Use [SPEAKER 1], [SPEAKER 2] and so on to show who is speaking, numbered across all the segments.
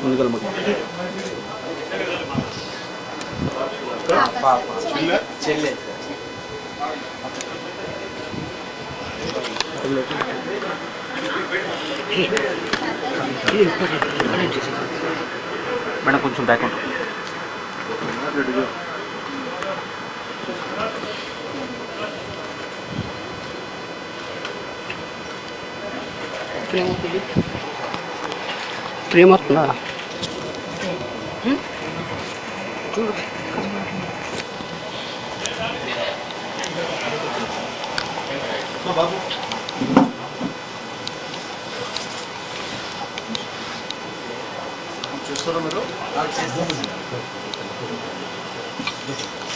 [SPEAKER 1] ముందుకెళ్ళ ముఖ్యం చెల్లె మేడం కొంచెం బ్యాక్ ఉంటుంది
[SPEAKER 2] ప్రేమవుతుందా చూడు
[SPEAKER 1] బాబు చేస్తారా మీరు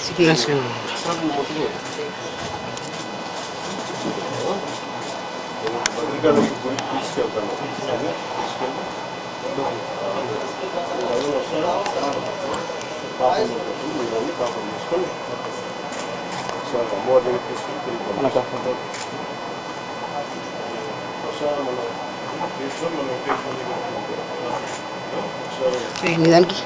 [SPEAKER 2] సిగ్నల్స్
[SPEAKER 1] భద్రికాళ్ళకి పోయి తీసుకెళ్తాను తీసుకెళ్ళి కాపం తీసుకొని ఒకసారి అమ్మవారి దగ్గర తీసుకొని తిరిగి ఒకసారి మనం తీసుకొని మనం ఒకసారి
[SPEAKER 2] దానికి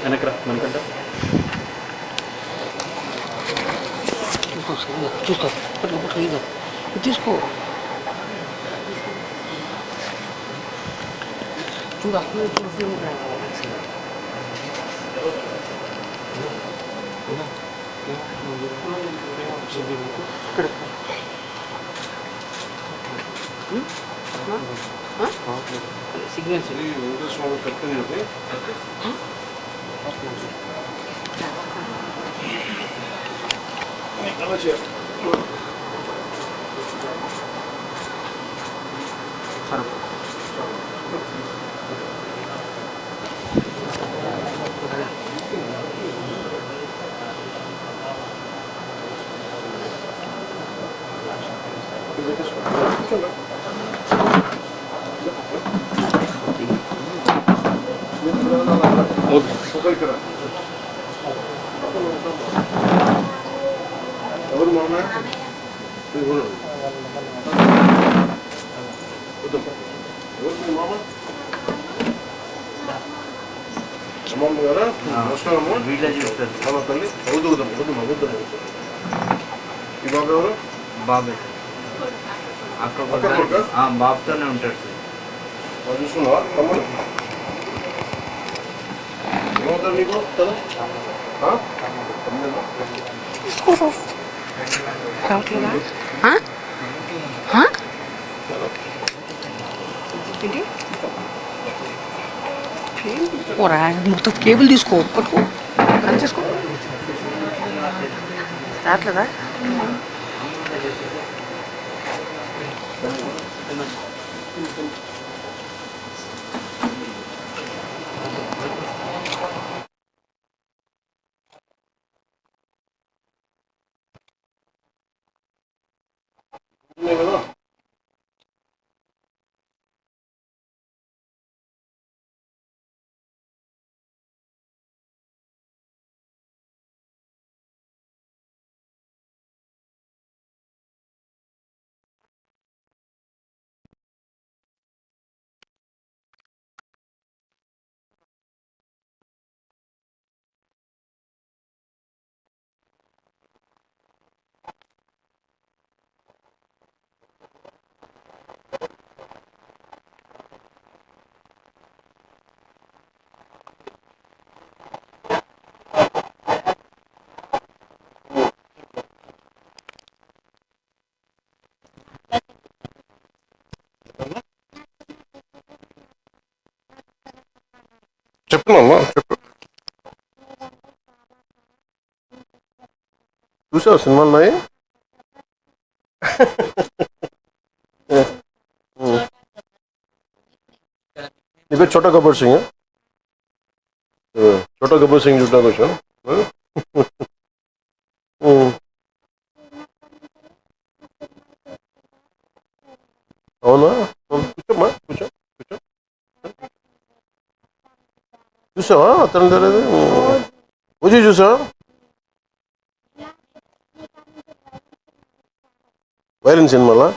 [SPEAKER 1] వెనకరా మనకంట
[SPEAKER 2] చూసుకో పట్టుకో ఇదో తీసుకో చూడు అక్కడ చూడు సిగ్నల్స్
[SPEAKER 1] వెంకటేశ్వర కట్టింది అలా చేయాలి
[SPEAKER 2] సరే
[SPEAKER 1] ఎవరు మామ ఎవరు మామ అమ్మమ్మ గారా నమస్కారము అమ్మ తల్లి అవుతుందమ్మ అవుతుందమ్మ ఈ బాబు ఎవరు
[SPEAKER 3] బాబే అక్కడ బాబుతోనే ఉంటాడు సార్
[SPEAKER 1] చూసుకున్నావా తమ్ముడు ఏమవుతారు నీకు కదా
[SPEAKER 2] మొత్తం కేబుల్ తీసుకో పట్టుకో తీసుకో రావట్లేదా
[SPEAKER 1] కదా చెప్తున్నామ్మా చెప్పు చూసావు సినిమాలు ఉన్నాయి నీ పేరు చోటా గబ్బర్ సింగ్ చోటా గబ్బర్ సింగ్ చూడడానికి వచ్చాను అవునా కూర్చోమ్మా కూర్చో కూర్చో చూసావా అతను తెలియదు పూజ చూసావా వైరన్ సినిమాలా?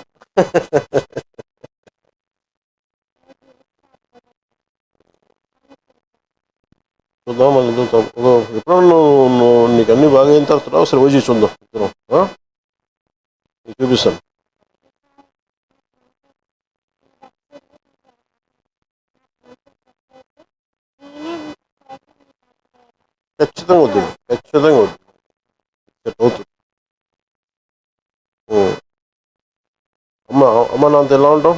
[SPEAKER 1] చూద్దాం, మళ్ళీ చూద్దాం. ఎప్పుడన్నా నువ్వు నీకు అన్నీ బాగా అయిన తర్వాత ఒకసారి వచ్చి చూద్దాం ఇద్దరం. నీకు చూపిస్తాను. ఖచ్చితంగా అవుతుంది, ఖచ్చితంగా అవుతుంది, అవుతుంది. అమ్మ నాంత ఎలా ఉంటావు?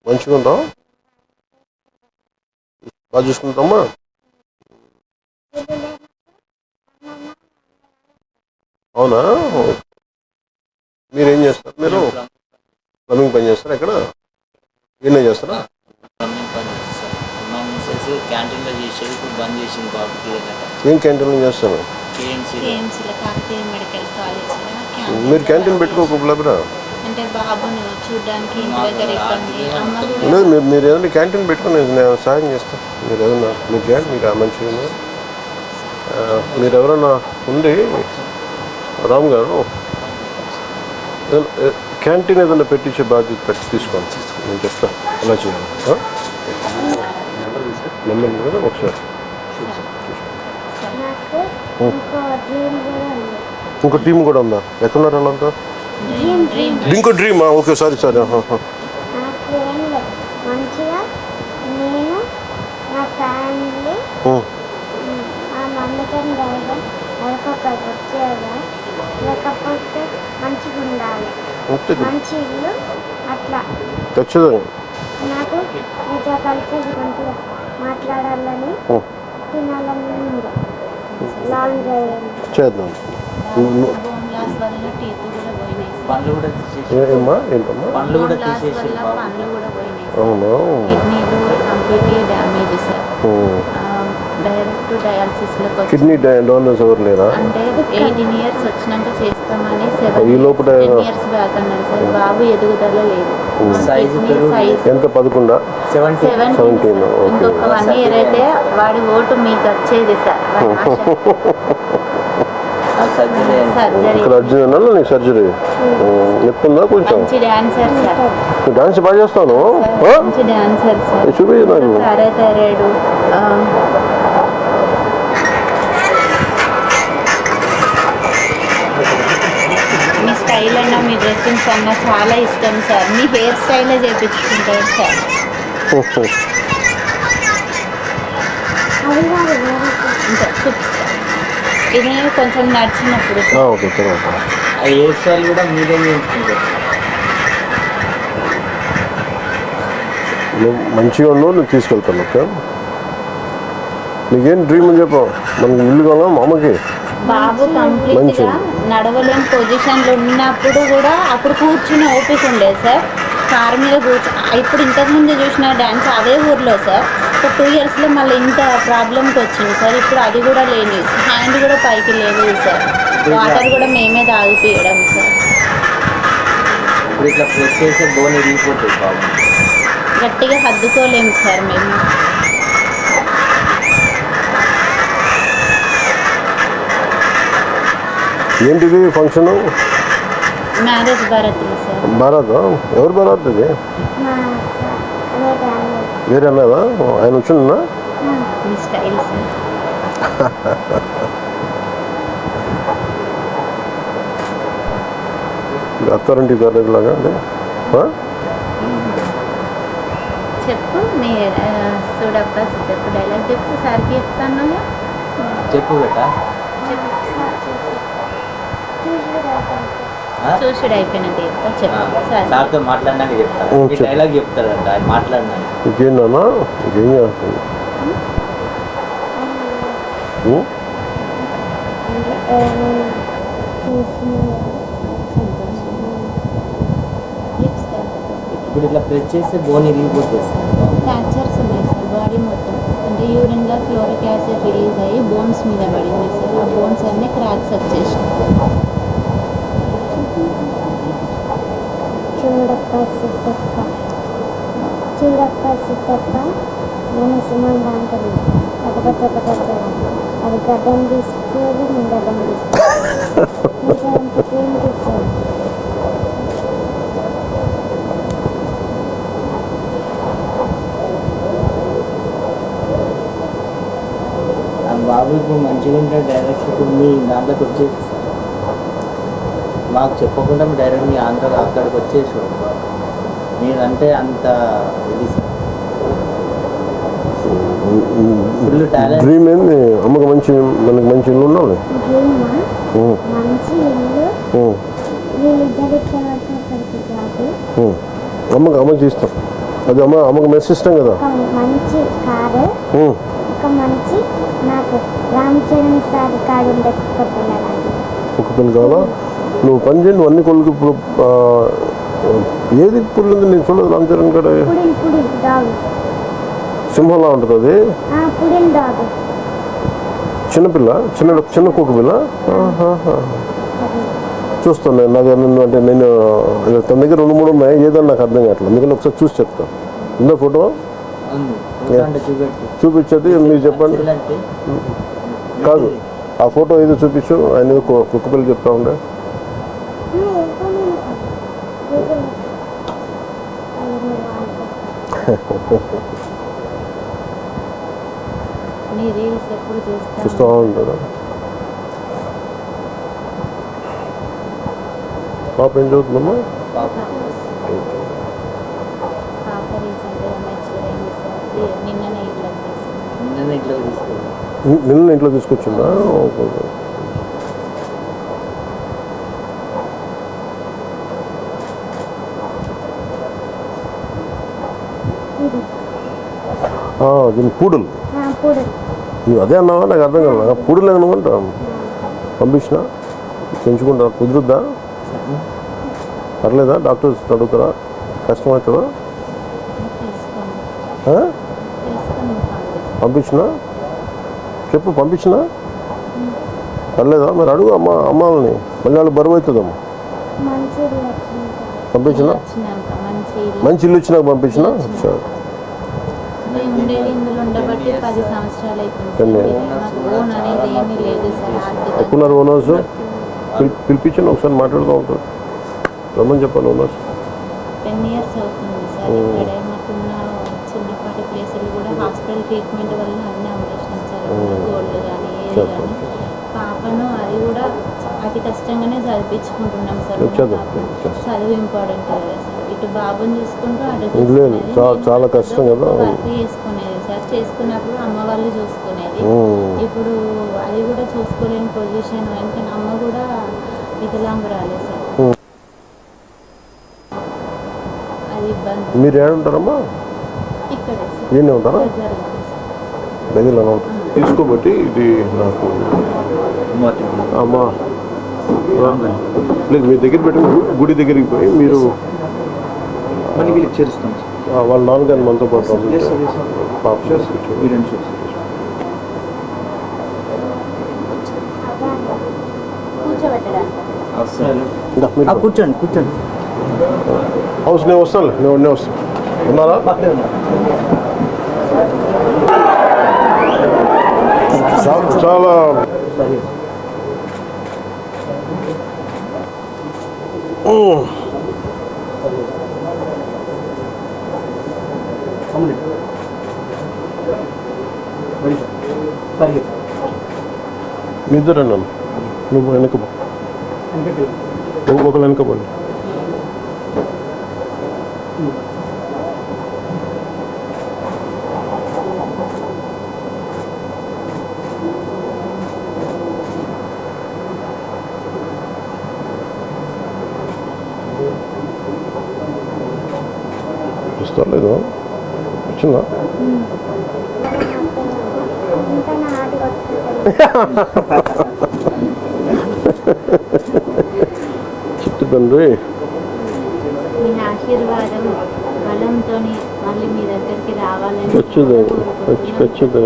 [SPEAKER 1] మంచిగా ఉంటావు? బాగా చూసుకుంటామా? అవునా? మీరేం చేస్తారు? మీరు ప్లంబింగ్ పని చేస్తారా? ఎక్కడ ఏం చేస్తారా?
[SPEAKER 3] క్యాంటీన్లో చేసేది ఇప్పుడు బంద్ చేసింది బాబుకి.
[SPEAKER 1] ఏం క్యాంటీన్లో చేస్తారు? మీరు క్యాంటీన్ పెట్టుకోకపోలేరా?
[SPEAKER 4] అంటే బాబును చూడడానికి ఇంటి దగ్గర ఇబ్బంది.
[SPEAKER 1] లేదు, మీరు ఏదైనా క్యాంటీన్ పెట్టుకుని నేను సాయం చేస్తాను. మీరు ఏదైనా మీరు చేయండి, మీకు మంచిగా. మీరు ఎవరైనా ఉండి రామ్ గారు క్యాంటీన్ ఏదైనా పెట్టించే బాధ్యత తీసుకోండి, నేను చెప్తాను ఎలా చేయాలి. నెంబర్ కదా ఒకసారి. ఇంకో టీం కూడా ఉందా? ఎక్కడున్నారు వాళ్ళంతా? ఇంకో డ్రీమా? Okay, sorry.
[SPEAKER 5] మంచిగా నేను నా ఫ్యామిలీ మా మమ్మీకి డాడీ ఎవరికొకరికి వచ్చేదా, లేకపోతే మంచిగా ఉండాలి, మంచి ఇల్లు, అట్లా
[SPEAKER 1] ఖచ్చితంగా
[SPEAKER 5] నాకు మీతో కలిసి మంచిగా మాట్లాడాలని, తినాలని ఉంది. లాంగ్ డ్రైవ్
[SPEAKER 1] చేద్దాం.
[SPEAKER 3] పండ్లు కూడా
[SPEAKER 1] ఏమా ఏంటమ్మా?
[SPEAKER 3] పండ్లు కూడా తీసేసి
[SPEAKER 1] అవునా?
[SPEAKER 4] కిడ్నీలు కంప్లీట్లీ డ్యామేజ్ సార్. డైరెక్ట్ డయాలసిస్లోకి వచ్చి
[SPEAKER 1] కిడ్నీ డోనర్స్ ఎవరు లేరా?
[SPEAKER 4] అంటే 18 years వచ్చినాక చేస్తామని
[SPEAKER 1] ఈ లోపల
[SPEAKER 4] 10 years బ్యాక్ అన్నారు సార్. బాబు ఎదుగుదల లేదు.
[SPEAKER 3] సైజు
[SPEAKER 1] ఎంత? 11, 17.
[SPEAKER 4] ఇంకొక 1 year అయితే వాడి ఓటు మీకు వచ్చేది సార్. సర్జరీ
[SPEAKER 1] ఇక్కడ అర్జున్ నీకు సర్జరీ చెప్తుందా? కొంచెం
[SPEAKER 4] మంచి డాన్సర్ సార్.
[SPEAKER 1] డాన్స్ బాగా చేస్తాను.
[SPEAKER 4] మంచి డాన్సర్ సార్.
[SPEAKER 1] చూపించు నాకు.
[SPEAKER 4] థైరాయిడ్ మీ స్టైల్ అన్న మీ డ్రెస్సింగ్స్ అన్న చాలా ఇష్టం సార్. మీ హెయిర్ స్టైలే చేయించుకుంటారు సార్. ఇంకా చూపిస్తాను. ఇది కొంచెం నడిచినప్పుడు
[SPEAKER 1] ఓకే, తర్వాత
[SPEAKER 3] ఆ హెయిర్ స్టైల్ కూడా మీరే చేయించుకుంటారు.
[SPEAKER 1] నువ్వు మంచిగా ఉన్నావు, నువ్వు తీసుకెళ్తాను. ఓకే, నీకేం డ్రీమ్ అని చెప్పు. మనకి ఇల్లు కావాలా మా అమ్మకి?
[SPEAKER 4] బాబు కంప్లీట్ గా నడవలేని పొజిషన్లో ఉన్నప్పుడు కూడా అప్పుడు కూర్చుని ఓపిక ఉండేది సార్. కారు మీద ఇప్పుడు ఇంతకుముందు చూసిన డ్యాన్స్ అదే ఊర్లో సార్. ఒక 2 yearsలో మళ్ళీ ఇంత ప్రాబ్లంకి వచ్చింది సార్. ఇప్పుడు అది కూడా లేని, హ్యాండ్ కూడా పైకి లేదు సార్. వాటర్ కూడా మేమే తాగిపోయడం సార్.
[SPEAKER 3] ఇప్పుడు ఇట్లా ప్రెస్ చేసే బోన్ ఇరిగిపోతుంది బాబు.
[SPEAKER 4] గట్టిగా హద్దుకోలేము సార్ మేము.
[SPEAKER 1] ఏంటిది ఫంక్షన్?
[SPEAKER 4] మ్యారేజ్ భారత్లో సార్.
[SPEAKER 1] భారత్? ఎవరు భారత్? ఇది వేరే అన్నదా? ఆయన వచ్చిందా?
[SPEAKER 4] మీ స్టైల్ సార్.
[SPEAKER 1] అత్తారంటి లాగా అదే.
[SPEAKER 4] చెప్పు మీ చూడప్ప చెప్పు, డైలాగ్ చెప్పు. సార్కి చెప్తాను.
[SPEAKER 3] చెప్పు బేటా.
[SPEAKER 4] చెప్పు. చూసుడు అయిపోయినట్టు చెప్తా. చెప్పు సార్.
[SPEAKER 3] సార్తో మాట్లాడినాక చెప్తాను. ఈ డైలాగ్ చెప్తాడంట ఆయన మాట్లాడినాక.
[SPEAKER 1] ఇంకేందన్నా? ఇంకేం చేస్తుంది?
[SPEAKER 3] ఇప్పుడు ఇట్లా ప్రెస్ చేస్తే బోన్ ఇరిగిపోతుంది సార్.
[SPEAKER 4] ఫ్రాక్చర్స్ ఉన్నాయి సార్ బాడీ మొత్తం. అంటే యూరిన్లో క్లోరిక్ యాసిడ్ రిలీజ్ అయ్యి బోన్స్ మీద పడింది సార్. ఆ బోన్స్ అన్నీ క్రాక్స్ వచ్చేసాయి.
[SPEAKER 5] చూడప్ప సిద్ధప్ప నేను సుమంగా అంటుంది. ఒకటి అది గడ్డం తీసుకోవాలి, నేను గడ్డం తీసుకోవాలి.
[SPEAKER 3] మంచిగా ఉంటే డైరెక్ట్ మీ దాంట్లోకి వచ్చేసి సార్ మాకు చెప్పకుండా డైరెక్ట్ మీ ఆంధ్ర అక్కడికి వచ్చేసి మీరంటే అంత ఇది సార్ ఫుల్ టాలెంట్.
[SPEAKER 1] డ్రీమ్ ఏంది అమ్మకి మనకి మంచి ఇల్లు ఉండాలి.
[SPEAKER 5] డ్రీమా మంచి ఇల్లు వీళ్ళిద్దరు ఇక్కడ అక్కడికి జాబ్
[SPEAKER 1] అమ్మకి ఇష్టం అది అమ్మకి మెస్ ఇష్టం కదా.
[SPEAKER 5] ఒక మంచి కారు ఒక మంచి నాకు రామ్ చరణ్ సార్ కారు ఉండే కుక్క పిల్లలు
[SPEAKER 1] కుక్క పిల్లలు కావాలా? నువ్వు పని చేయండి, నువ్వు అన్ని కొడుకు ఇప్పుడు ఏది పుల్లు ఉంది నేను చూడదు. రామ్ చరణ్ కాడ
[SPEAKER 5] పుడిల్ డాగ్
[SPEAKER 1] సింహంలా ఉంటుంది అది.
[SPEAKER 5] పుడిల్ డాగ్
[SPEAKER 1] చిన్నపిల్ల చిన్న కుక్క పిల్ల. చూస్తాను నేను. నాకు అంటే నేను తన దగ్గర 2-3 ఉన్నాయి, ఏదన్నా నాకు అర్థం కావట్లేదు. అందుకని ఒకసారి చూసి చెప్తాను. ఉందా ఫోటో? చూపించేది మీరు చెప్పండి. కాదు ఆ ఫోటో ఏదో చూపించు. ఆయన ఏదో కుక్క పిల్ల చెప్తా ఉండే.
[SPEAKER 4] నీ రీల్స్ ఎప్పుడు
[SPEAKER 1] చూస్తూ ఉంటాడు. పాప ఏం చదువుతుందమ్మా?
[SPEAKER 4] పాప రీసెంట్గా మెచ్యూర్ అయింది సార్. నిన్ననే
[SPEAKER 1] ఇంట్లో తీసుకొచ్చిందా? దీని పూడలు. నువ్వు అదే అన్నావా? నాకు అర్థం కాదు. పూడలు ఏమనుకుంటా పంపించిన పెంచుకుంటా కుదురుద్దా? పర్లేదా? డాక్టర్స్ అడుగుతారా? కష్టమవుతుందా? పంపించినా చెప్పు. పంపించినా పర్లేదా? మరి అడుగు అమ్మాలని. మళ్ళీ వాళ్ళు బరువు అవుతుందమ్మా. పంపించినా మంచి ఇల్లు ఇచ్చినాక పంపించినా సరే. ఎప్పుడున్నారు ఓనర్స్? పిలిపించండి ఒకసారి మాట్లాడుతూ ఉంటారు. రమ్మని చెప్పాలి ఓనర్స్.
[SPEAKER 4] 10 years అవుతుంది సార్. ఇక్కడే మాకున్న చిన్నపాటి ప్లేసులు కూడా హాస్పిటల్ ట్రీట్మెంట్ వల్ల అన్నీ అమ్మేసినాం సార్. గోల్డ్ కానీ ఏది కానీ. పాపను అది కూడా అతి కష్టంగానే చదివించుకుంటున్నాం సార్. చదువు ఇంపార్టెంట్ కదా సార్. ఇటు బాబుని చూసుకుంటూ అటు
[SPEAKER 1] చాలా కష్టం కదా.
[SPEAKER 4] వర్క్ చేసుకునేది సార్. చేసుకున్నప్పుడు అమ్మ వాళ్ళు చూసుకునేది. ఇప్పుడు అది కూడా చూసుకోలేని పొజిషన్. ఎందుకంటే అమ్మ కూడా వికలాంగురాలే సార్. అది ఇబ్బంది.
[SPEAKER 1] మీరు ఏడుంటారమ్మా?
[SPEAKER 4] ఇక్కడే
[SPEAKER 1] ఈయనే ఉంటారా? దగ్గరలో తీసుకోబట్టి ఇది నాకు అమ్మా లేదు మీ దగ్గర పెట్టి గుడి దగ్గరికి పోయి మీరు వాళ్ళ నాన్నగారిని మనతో పాటు
[SPEAKER 3] కూర్చోండి కూర్చోండి.
[SPEAKER 1] హౌస్ నేను వస్తాను. నేను వస్తాను. ఉన్నారా? చాలా మీ ఇద్దరండి. నువ్వు వెనక ఒకరు వెనకపోండి. వస్తలేదు. వచ్చిందా? చిట్టు తండ్రి
[SPEAKER 4] మీ ఆశీర్వాదం బలంతో మళ్ళీ మీ దగ్గరికి రావాలని
[SPEAKER 1] ఖచ్చితంగా.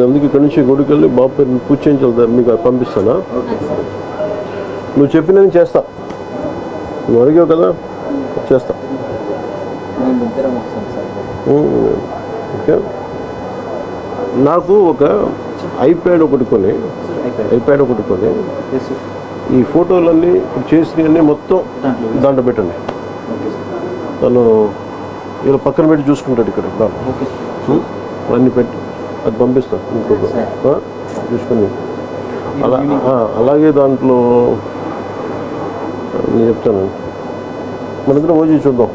[SPEAKER 1] అందుకే ఇక్కడి నుంచి గుడికి వెళ్ళి బాబు పేరు పూజ చేయించాలి. మీకు పంపిస్తానా? నువ్వు చెప్పినది చేస్తా. నువ్వు అడిగావు కదా, చేస్తా. ఓకే. నాకు ఒక ఐప్యాడ్ ఒకటి కొని ఈ ఫోటోలన్నీ చేసినవన్నీ మొత్తం దాంట్లో పెట్టండి. తను ఇలా పక్కన పెట్టి చూసుకుంటాడు ఇక్కడ దాంట్లో అన్నీ పెట్టి అది పంపిస్తాను ఇంకొక చూసుకుని అలాగే దాంట్లో నేను చెప్తాను. మన ఇద్దరం ఓజీ చూద్దాం.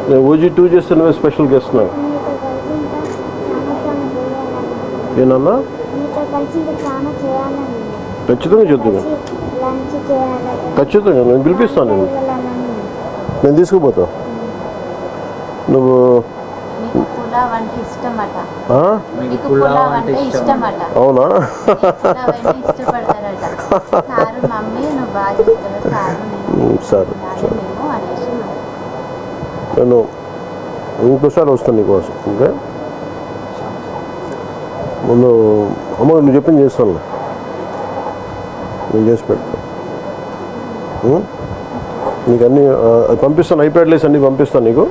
[SPEAKER 1] నేను ఓజీ 2 చేస్తే నువ్వే స్పెషల్ గెస్ట్ నాకు.
[SPEAKER 5] మీతో కలిసి ఇంకా చాలా చేయాలని,
[SPEAKER 1] ఏనన్నా
[SPEAKER 5] మీతో కలిసి ఇంకా చాలా చేయాలని,
[SPEAKER 1] ఖచ్చితంగా చూద్దాం.
[SPEAKER 5] లంచ్ చేయాలని,
[SPEAKER 1] ఖచ్చితంగా నేను పిలిపిస్తాను.
[SPEAKER 5] వెళ్ళాలని.
[SPEAKER 1] నేను తీసుకుపోతా. నువ్వు
[SPEAKER 4] మీకు పులావ్ అంటే ఇష్టమట.
[SPEAKER 1] ఆ?
[SPEAKER 4] మీకు పులావ్ అంటే ఇష్టమట.
[SPEAKER 1] అవునా?
[SPEAKER 4] పులావ్ అంటే ఇష్టపడతారట. సారు మమ్మీ నువ్వు బాగా చేస్తావు సారు నేను
[SPEAKER 1] సరే
[SPEAKER 4] అలాగే మేము అనేసి
[SPEAKER 1] నేను ఇంకోసారి వస్తాను నీకోసం. ఓకే, ముందు అమ్మ నువ్వు చెప్పింది చేస్తాను, నేను చేసి పెడతాను. నీకు అన్నీ అది పంపిస్తాను, ఐప్యాడ్లేసి అన్నీ పంపిస్తాను నీకు.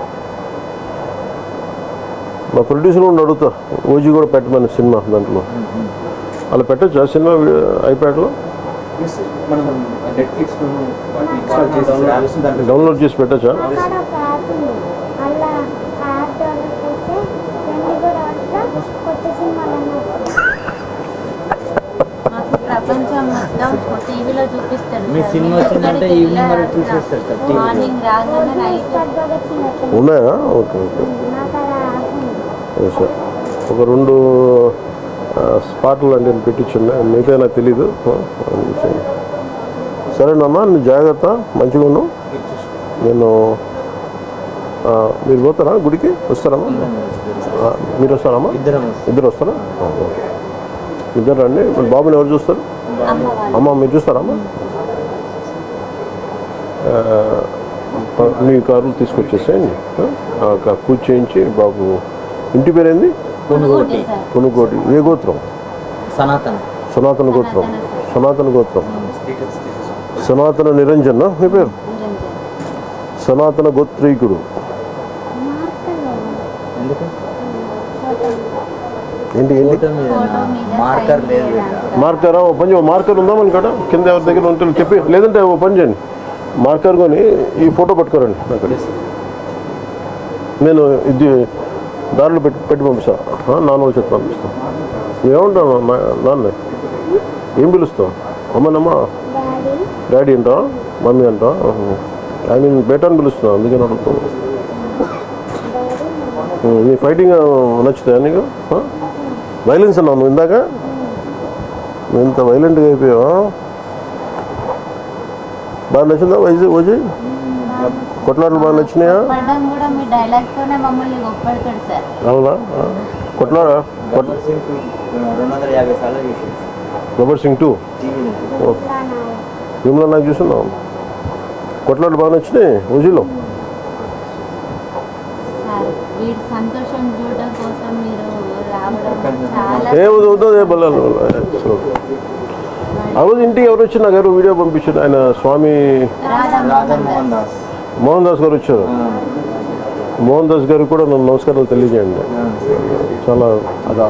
[SPEAKER 1] మా ప్రొడ్యూసర్ కూడా అడుగుతా ఓజీ కూడా పెట్టమని సినిమా దాంట్లో అలా పెట్టచ్చా సినిమా ఐప్యాడ్లో
[SPEAKER 3] మనం నెట్ఫ్లిక్స్
[SPEAKER 1] డౌన్లోడ్ చేసి పెట్టచ్చా?
[SPEAKER 5] అక్కడ ఒక యాప్ ఉంది, అలా యాప్ డౌన్లోడ్ చేస్తే 24 hours కొత్త సినిమాలన్నీ వస్తాయి.
[SPEAKER 4] మాకు ప్రపంచం మొత్తం టీవీలో చూపిస్తాడు.
[SPEAKER 3] మీ సినిమా వచ్చిందంటే ఈవినింగ్ వరకు చూసేస్తారు సార్ టీవీలో.
[SPEAKER 4] మార్నింగ్ రాగానే నైట్
[SPEAKER 5] భగత్ సింగ్ అట్లా
[SPEAKER 1] ఉన్నాయా? ఓకే ఓకే
[SPEAKER 5] నాకు అలా యాప్ ఉంది.
[SPEAKER 1] సార్ ఒక 2 స్పాట్లు అంటే నేను పెట్టించున్నా, మిగతా నాకు తెలీదు. సరేనమ్మా, నువ్వు జాగ్రత్త, మంచిగా ఉన్నావు. నేను మీరు పోతారా గుడికి? వస్తారమ్మా? మీరు వస్తారమ్మా? ఇద్దరు వస్తారా? ఇద్దరు రండి. ఇప్పుడు బాబుని ఎవరు చూస్తారు?
[SPEAKER 4] అమ్మ వాళ్ళు
[SPEAKER 1] అమ్మ మీరు చూస్తారమ్మా? మీ కారులు తీసుకొచ్చేసేయండి. పూజ చేయించి బాబు ఇంటి పేరేంది?
[SPEAKER 3] కొనుగోటి
[SPEAKER 1] కొనుగోటి. ఏ గోత్రం?
[SPEAKER 3] సనాతన
[SPEAKER 1] సనాతన గోత్రం. సనాతన గోత్రం. సనాతన నిరంజన్ మీ పేరు?
[SPEAKER 4] నిరంజన్.
[SPEAKER 1] సనాతన గోత్రీకుడు.
[SPEAKER 3] ఎందుకు
[SPEAKER 1] ఏంటి ఏంటి
[SPEAKER 3] ఫోటో మీద
[SPEAKER 4] ఫోటో మీద
[SPEAKER 3] మార్కర్
[SPEAKER 4] సైన్
[SPEAKER 3] లేదు
[SPEAKER 4] చేయడానికి.
[SPEAKER 1] మార్కరా? ఓ పని మార్కర్ ఉందా మన కాడ? కింద ఎవరి దగ్గర ఉంటే చెప్పి, లేదంటే ఓ పని చేయండి, మార్కర్ కొని ఈ ఫోటో పట్టుకోరండి అక్కడ. నేను ఇది దారిలో పెట్టి పంపిస్తాను. నాన్న చెప్పి పంపిస్తాను. ఏముంటాను నాన్న ఏం పిలుస్తావు? అమ్మనమ్మా
[SPEAKER 5] డాడీ
[SPEAKER 1] డాడీ అంటా, మమ్మీ అంటా. ఐ మీన్ బేటా అని పిలుస్తున్నాను, అందుకే అడుగుతాను. నీ ఫైటింగ్ నచ్చుతాయా నీకు? వైలెన్స్ అన్నావు నువ్వు ఇందాక, నువ్వు ఇంత వైలెంట్గా అయిపోయావా? బాగా నచ్చిందా ఓజీ? కొట్లాటలు బాగా నచ్చినాయా?
[SPEAKER 4] పడడం కూడా మీ డైలాగ్ తోనే మమ్మల్ని గొప్పడతాడు సార్.
[SPEAKER 1] అవునా? కొట్లాడ
[SPEAKER 3] 250 సార్లు చూసింది
[SPEAKER 1] గబ్బర్ సింగ్ 2
[SPEAKER 3] టీవీలో.
[SPEAKER 1] విమలా నాకు చూస్తున్నావు. కొట్లాటలు బాగా నచ్చినాయి ఓజీలో.
[SPEAKER 4] సార్ వీడి సంతోషం చూడడం కోసం మీరు రావడం చాలా
[SPEAKER 1] ఏ వద్దు బల్లాలు. ఆ రోజు ఇంటికి ఎవరు వచ్చి నాకు ఎవరు వీడియో పంపించారు, ఆయన స్వామి
[SPEAKER 3] రాధా మోహన్ దాస్
[SPEAKER 1] మోహన్ దాస్ గారు వచ్చారు. మోహన్ దాస్ గారికి కూడా నన్ను నమస్కారాలు తెలియజేయండి. చాలా అదా